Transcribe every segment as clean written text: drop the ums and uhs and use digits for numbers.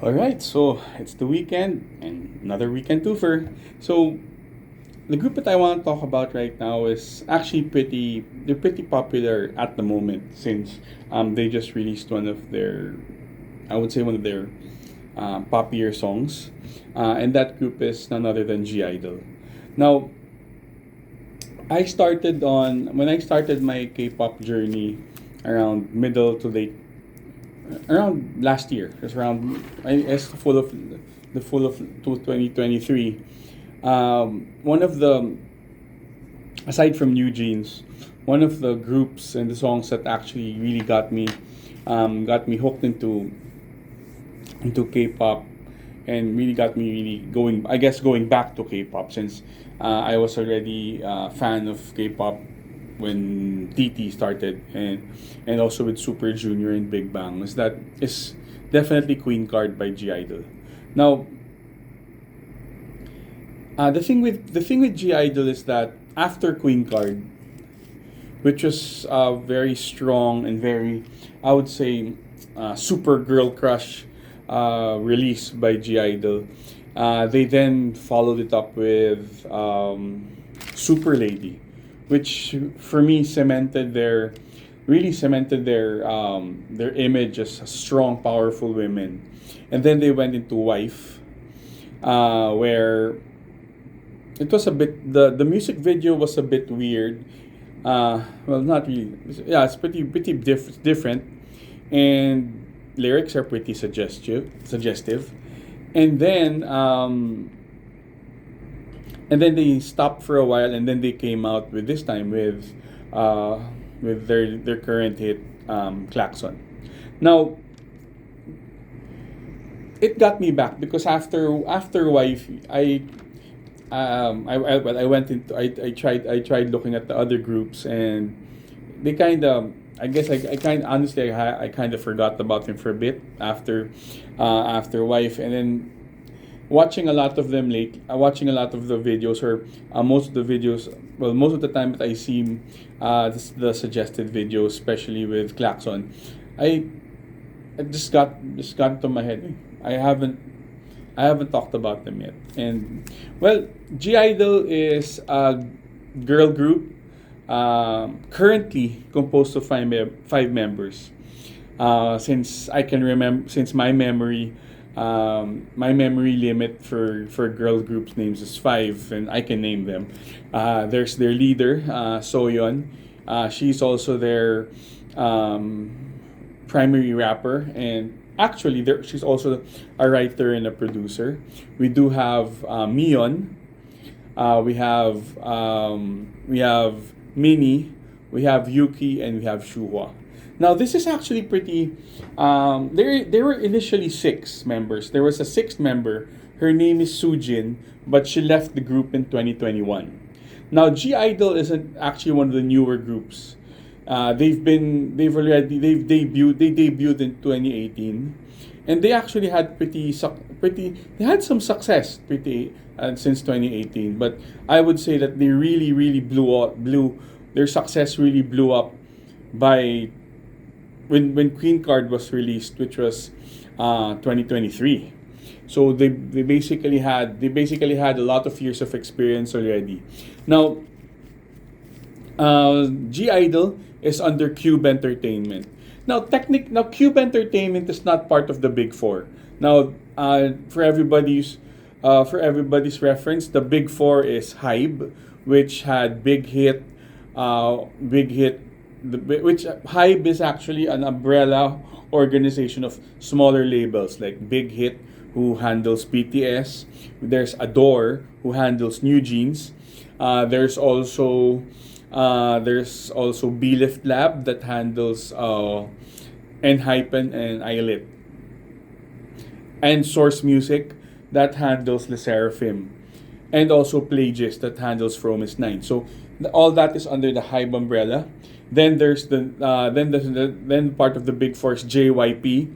All right, so it's the weekend and another weekend twofer. So the group that I want to talk about right now is actually they're pretty popular at the moment since they just released one of their, I would say one of their popular songs, and that group is none other than G-Idol. Now, when I started my K-pop journey around middle to late around last year. It was around I guess the full of 2023. One of the aside from New Jeans, one of the groups and the songs that actually really got me hooked into K-pop and really got me really going back to K-pop since I was already a fan of K-pop when TT started and also with Super Junior and Big Bang is definitely Queen Card by G Idol. Now, the thing with G Idol is that after Queen Card, which was very strong and very, I would say, super girl crush release by G Idol. They then followed it up with Super Lady, which for me cemented their image as strong, powerful women. And then they went into Wife, where it was a bit the music video was a bit weird. Well, not really. Yeah, it's different, and lyrics are pretty suggestive. And then they stopped for a while, and then they came out with this time with their current hit, Klaxon. Now, it got me back because after Wife, I went into I tried looking at the other groups, and they kind of I guess I kind honestly I kind of forgot about them for a bit after Wife, and then watching a lot of the videos, or most of the videos, well, most of the time that I see the suggested videos, especially with Klaxon, I it just got into my head. I haven't talked about them yet. And well, G Idol is a girl group currently composed of five members. Since I can remember, since my memory limit for girl groups names is five, and I can name them. There's their leader, Soyeon. She's also their primary rapper, and actually she's also a writer and a producer. We do have Mion. We have Minnie, we have Yuki, and we have Shuhua. Now this is actually pretty. There were initially six members. There was a sixth member. Her name is Sujin, but she left the group in 2021. Now G Idol isn't actually one of the newer groups. They debuted in 2018, and they actually had they had some success since 2018. But I would say that they really blew their success really blew up by when Queen Card was released, which was 2023. So they basically had a lot of years of experience already. Now, G Idol is under Cube Entertainment. Now Cube Entertainment is not part of the Big Four. Now, for everybody's reference, the Big Four is Hybe, which had Big Hit, which Hybe is actually an umbrella organization of smaller labels like Big Hit, who handles BTS. There's Adore, who handles New Jeans. There's also B-Lift Lab that handles Enhypen and I-DLE, and Source Music that handles Le Seraphim, and also Plagius that handles Fromis 9. So all that is under the Hybe umbrella. Then then part of the Big Four is JYP,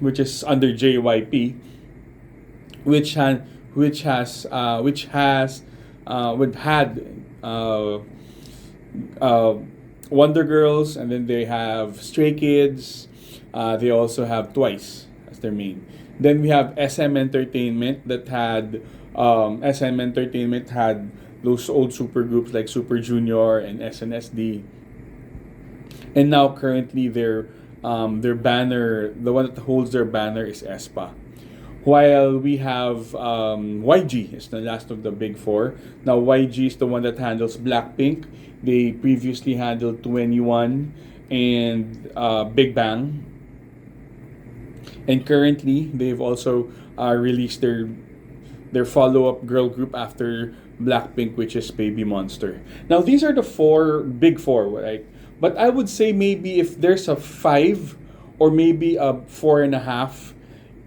which is under JYP, which had which has would had Wonder Girls, and then they have Stray Kids. They also have Twice as their main. Then we have SM Entertainment that had SM Entertainment had those old super groups like Super Junior and SNSD, and now currently their banner, the one that holds their banner, is ESPA. While we have YG is the last of the big four. Now YG is the one that handles Blackpink. They previously handled 21 and Big Bang, and currently they've also released their follow-up girl group after Blackpink, which is Baby Monster. Now these are the four big four, right? But I would say maybe if there's a five or maybe a four and a half,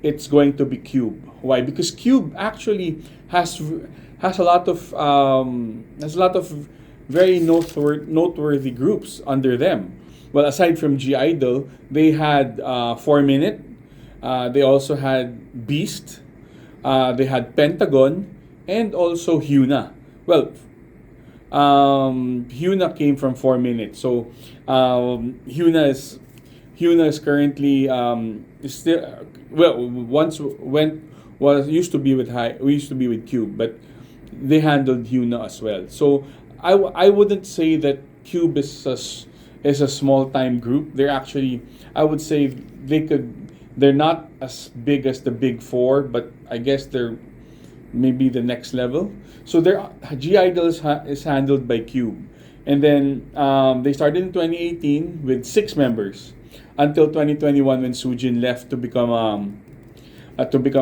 it's going to be Cube. Why? Because Cube actually has a lot of very noteworthy groups under them. Well, aside from G-Idol, they had 4 Minute. They also had Beast. They had Pentagon and also Hyuna. Well, Hyuna came from 4 Minutes, so Hyuna is currently is still, well, once went was used to be with we used to be with Cube, but they handled Hyuna as well. So I wouldn't say that Cube is a small time group. They're actually, I would say they're not as big as the big four, but I guess they're maybe the next level. So their G-Idol is handled by Cube. And then they started in 2018 with 6 members until 2021 when Soojin left to become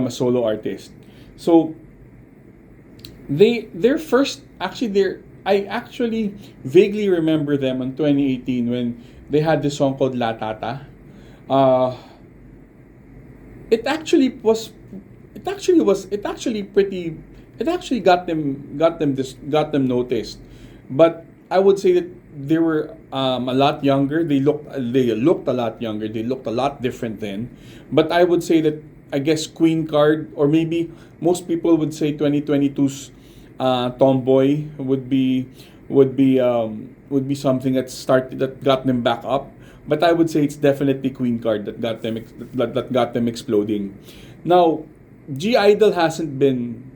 a solo artist. So their first, actually, I actually vaguely remember them in 2018 when they had this song called La Tata. It actually got them noticed, but I would say that they were a lot younger. They looked a lot younger. They looked a lot different then. But I would say that, I guess, Queen Card, or maybe most people would say 2022's Tomboy would be something that got them back up. But I would say it's definitely Queen Card that got them exploding. Now, G-Idol hasn't been,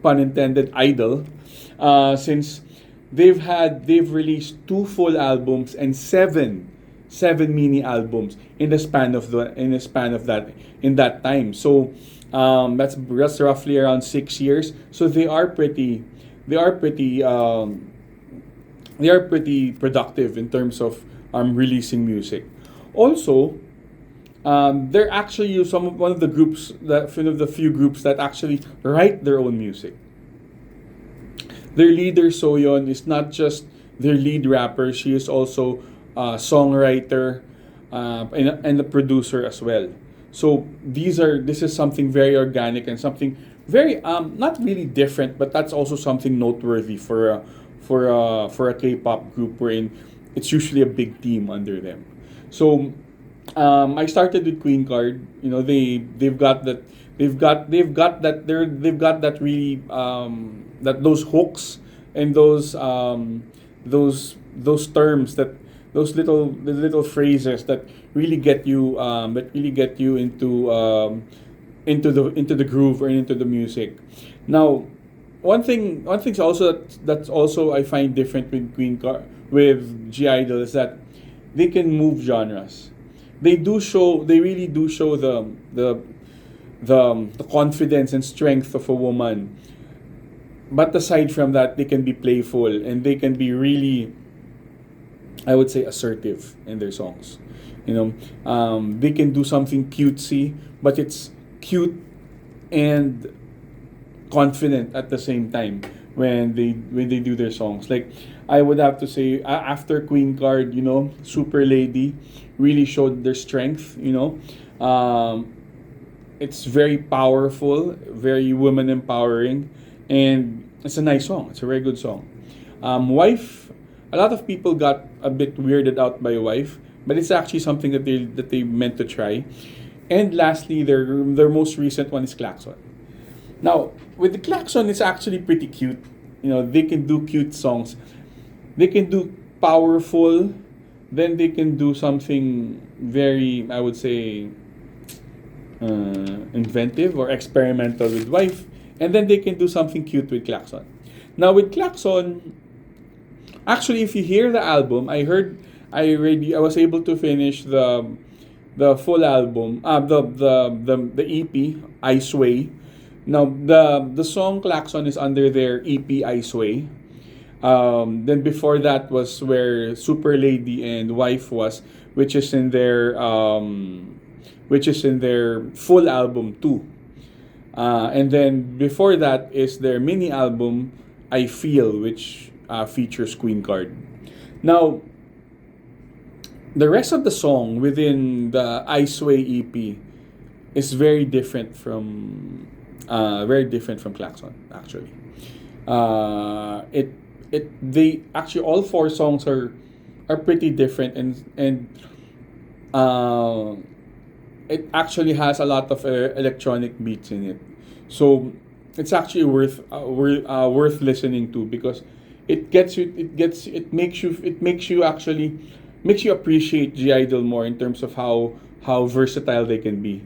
pun intended, idle, since they've released 2 full albums and seven mini albums in the span of that time. So that's roughly around 6 years. So they are pretty productive in terms of releasing music. Also, they're actually one of the few groups that actually write their own music. Their leader, Soyeon, is not just their lead rapper; she is also a songwriter and a producer as well. So this is something very organic and something very not really different, but that's also something noteworthy for a K-pop group wherein it's usually a big team under them. So I started with Queen Card. You know, they've got that really that those hooks and those terms, that those little phrases that really get you into the groove or into the music. Now, one thing also that's also I find different with G-Idol is that they can move genres. They really do show the confidence and strength of a woman. But aside from that, they can be playful and they can be really, I would say, assertive in their songs. You know, they can do something cutesy, but it's cute and confident at the same time when they do their songs. Like, I would have to say, after Queen Card, you know, Super Lady really showed their strength. You know, it's very powerful, very woman empowering, and it's a nice song. It's a very good song. Wife, a lot of people got a bit weirded out by Wife, but it's actually something that they meant to try. And lastly, their most recent one is Klaxon. Now, with the Klaxon, it's actually pretty cute. You know, they can do cute songs. They can do powerful. Then they can do something very, I would say, inventive or experimental with wife, and then they can do something cute with Klaxon. Now with Klaxon, actually, if you hear the album, I was able to finish the full album, the EP I Sway. Now the song Klaxon is under their EP I Sway. Then before that was where Super Lady and Wife was, which is in their full album too. And then before that is their mini album I Feel, which features Queen Card. Now the rest of the song within the I Sway EP is very different from Klaxon actually. They actually all four songs are pretty different, and uh, it actually has a lot of electronic beats in it. So it's actually worth listening to, because it makes you appreciate G-Idol more in terms of how versatile they can be.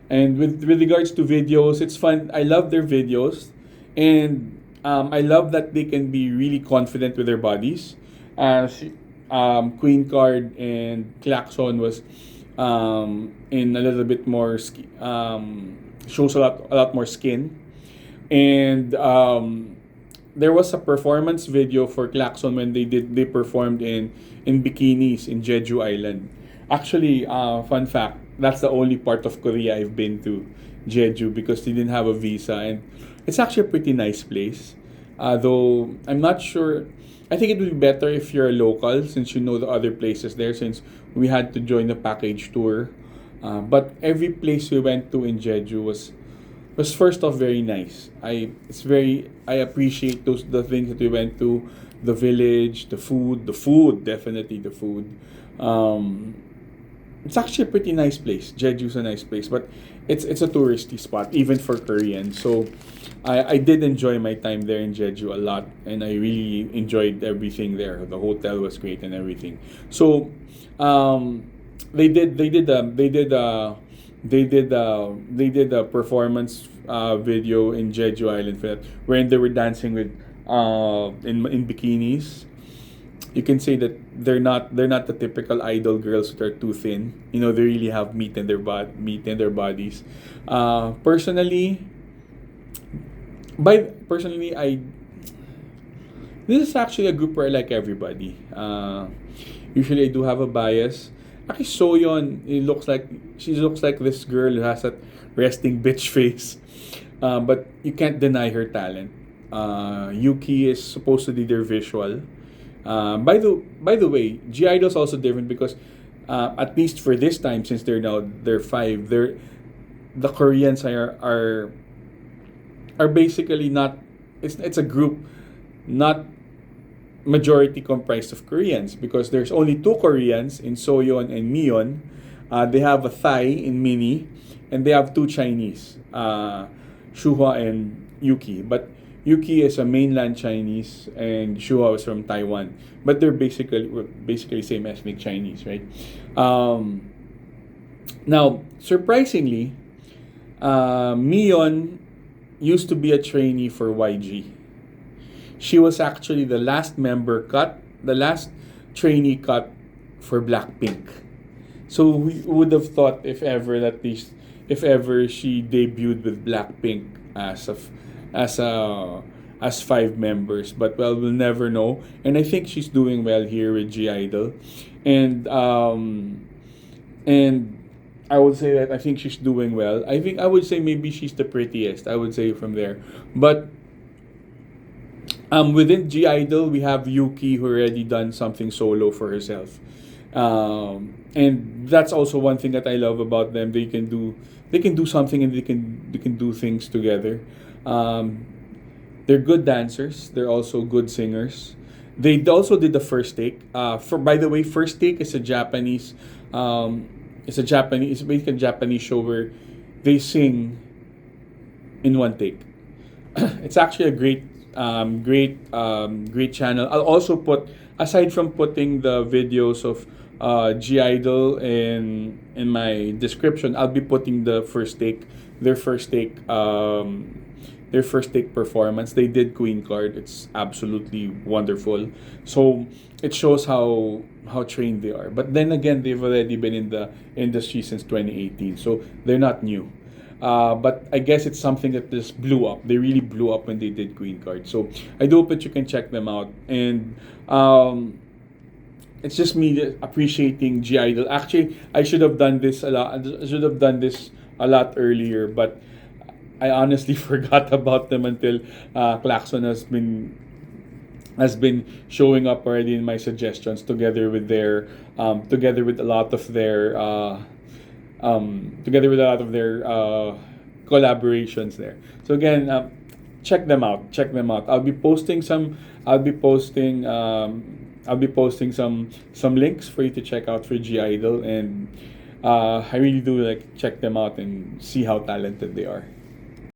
And with regards to videos, it's fun. I love their videos, and I love that they can be really confident with their bodies. Queen Card and Klaxon was in a little bit more shows a lot more skin, and there was a performance video for Klaxon when they performed in bikinis in Jeju Island. Actually, fun fact, that's the only part of Korea I've been to, Jeju, because they didn't have a visa, and it's actually a pretty nice place. Though I'm not sure. I think it would be better if you're a local, since you know the other places there, since we had to join the package tour. But every place we went to in Jeju was first off very nice. I appreciate the things that we went to, the village, the food, definitely the food. It's actually a pretty nice place. Jeju's a nice place, but it's a touristy spot even for Koreans. So I did enjoy my time there in Jeju a lot, and I really enjoyed everything there. The hotel was great and everything. So they did a performance video in Jeju Island for that, wherein they were dancing with in bikinis. You can say that they're not the typical idol girls that are too thin. You know, they really have meat in their bodies. Personally, I this is actually a group where I like everybody. Usually I do have a bias. Actually, Soyeon, she looks like this girl who has that resting bitch face. But you can't deny her talent. Yuki is supposed to be their visual. By the way, G-Idol is also different because at least for this time, since they're five, the Koreans are basically not. It's a group not majority comprised of Koreans, because there's only two Koreans in Soyeon and Mion. They have a Thai in Mini, and they have two Chinese, Shuhwa and Yuki. But Yuki is a mainland Chinese, and Shuhwa is from Taiwan. But they're basically same ethnic Chinese, right? Now, surprisingly, Mion used to be a trainee for YG. She was actually the last trainee cut for Blackpink. So we would have thought if ever she debuted with Blackpink as five members, but well, we'll never know. And I think she's doing well here with G-Idol, and I would say that I think she's doing well. I would say maybe she's the prettiest. I would say from there, but within G-Idol, we have Yuki, who already done something solo for herself. And that's also one thing that I love about them. They can do something, and they can do things together. They're good dancers. They're also good singers. They also did the First Take. By the way, First Take is a Japanese. It's basically a Japanese show where they sing in one take. It's actually a great channel. I'll also put, aside from putting the videos G-Idle in my description. I'll be putting the first take, their first take, their first take performance. They did Queen card. It's absolutely wonderful. So it shows how trained they are. But then again, they've already been in the industry since 2018, so they're not new. But I guess it's something that just blew up. They really blew up when they did Queen card. So I do hope that you can check them out. And it's just me appreciating G Idol. Actually, I should have done this a lot. I should have done this a lot earlier, but I honestly forgot about them until Klaxon has been showing up already in my suggestions together with their together with a lot of their together with a lot of their collaborations there. So again, check them out. Check them out. I'll be posting some. I'll be posting. I'll be posting some links for you to check out for G Idol, and I really do like check them out and see how talented they are.